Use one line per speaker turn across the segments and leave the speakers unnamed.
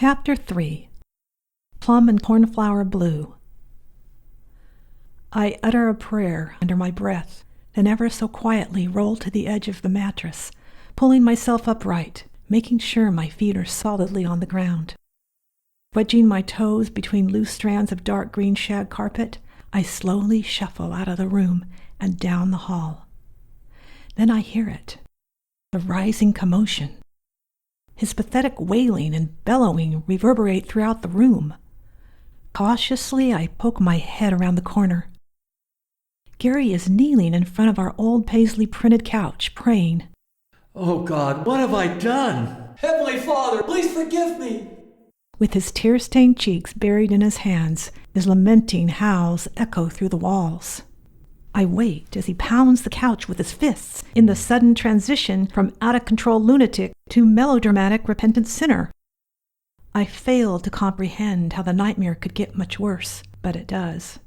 Chapter 3. Plum and Cornflower Blue. I utter a prayer under my breath, then ever so quietly roll to the edge of the mattress, pulling myself upright, making sure my feet are solidly on the ground. Wedging my toes between loose strands of dark green shag carpet, I slowly shuffle out of the room and down the hall. Then I hear it, the rising commotion. His pathetic wailing and bellowing reverberate throughout the room. Cautiously, I poke my head around the corner. Gary is kneeling in front of our old paisley-printed couch, praying.
"Oh God, what have I done? Heavenly Father, please forgive me!"
With his tear-stained cheeks buried in his hands, his lamenting howls echo through the walls. I wait as he pounds the couch with his fists in the sudden transition from out-of-control lunatic to melodramatic repentant sinner. I fail to comprehend how the nightmare could get much worse, but it does.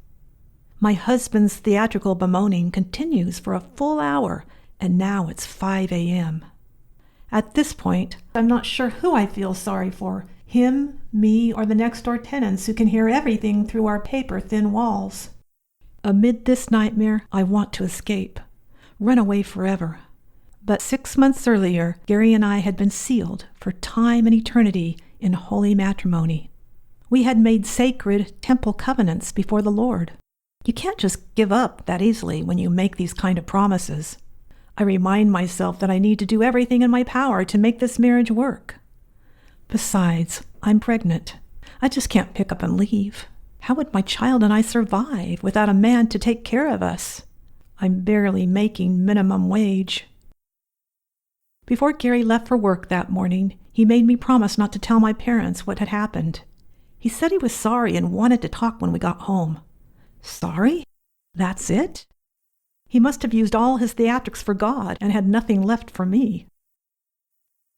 My husband's theatrical bemoaning continues for a full hour, and now it's 5 a.m. At this point, I'm not sure who I feel sorry for, him, me, or the next-door tenants who can hear everything through our paper-thin walls. Amid this nightmare, I want to escape, run away forever. But 6 months earlier, Gary and I had been sealed for time and eternity in holy matrimony. We had made sacred temple covenants before the Lord. You can't just give up that easily when you make these kind of promises. I remind myself that I need to do everything in my power to make this marriage work. Besides, I'm pregnant. I just can't pick up and leave. How would my child and I survive without a man to take care of us? I'm barely making minimum wage. Before Gary left for work that morning, he made me promise not to tell my parents what had happened. He said he was sorry and wanted to talk when we got home. Sorry? That's it? He must have used all his theatrics for God and had nothing left for me.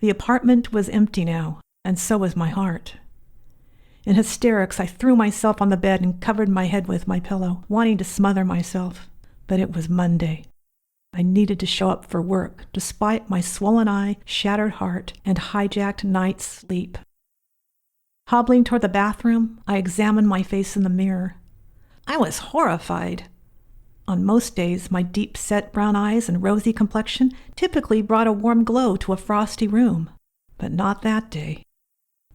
The apartment was empty now, and so was my heart. In hysterics, I threw myself on the bed and covered my head with my pillow, wanting to smother myself. But it was Monday. I needed to show up for work, despite my swollen eye, shattered heart, and hijacked night's sleep. Hobbling toward the bathroom, I examined my face in the mirror. I was horrified. On most days, my deep-set brown eyes and rosy complexion typically brought a warm glow to a frosty room. But not that day.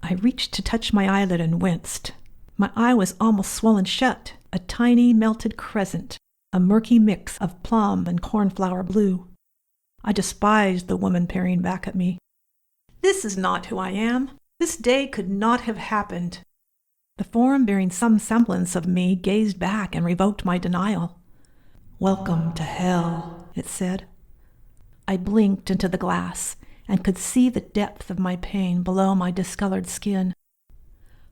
I reached to touch my eyelid and winced. My eye was almost swollen shut, a tiny melted crescent, a murky mix of plum and cornflower blue. I despised the woman peering back at me. This is not who I am. This day could not have happened. The form bearing some semblance of me gazed back and revoked my denial. "Welcome to hell," it said. I blinked into the glass and could see the depth of my pain below my discolored skin.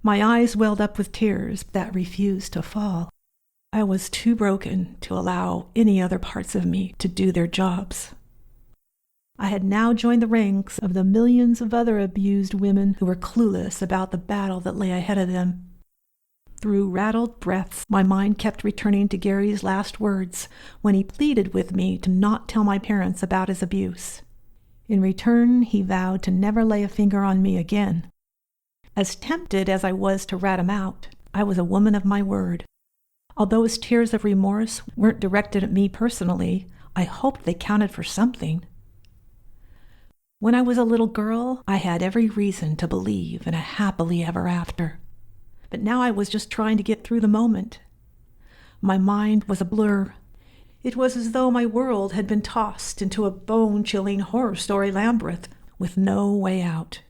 My eyes welled up with tears that refused to fall. I was too broken to allow any other parts of me to do their jobs. I had now joined the ranks of the millions of other abused women who were clueless about the battle that lay ahead of them. Through rattled breaths, my mind kept returning to Gary's last words when he pleaded with me to not tell my parents about his abuse. In return, he vowed to never lay a finger on me again. As tempted as I was to rat him out, I was a woman of my word. Although his tears of remorse weren't directed at me personally, I hoped they counted for something. When I was a little girl, I had every reason to believe in a happily ever after. But now I was just trying to get through the moment. My mind was a blur. It was as though my world had been tossed into a bone-chilling horror story labyrinth with no way out.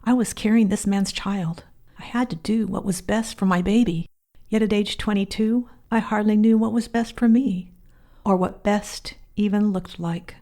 I was carrying this man's child. I had to do what was best for my baby. Yet at age 22, I hardly knew what was best for me, or what best even looked like.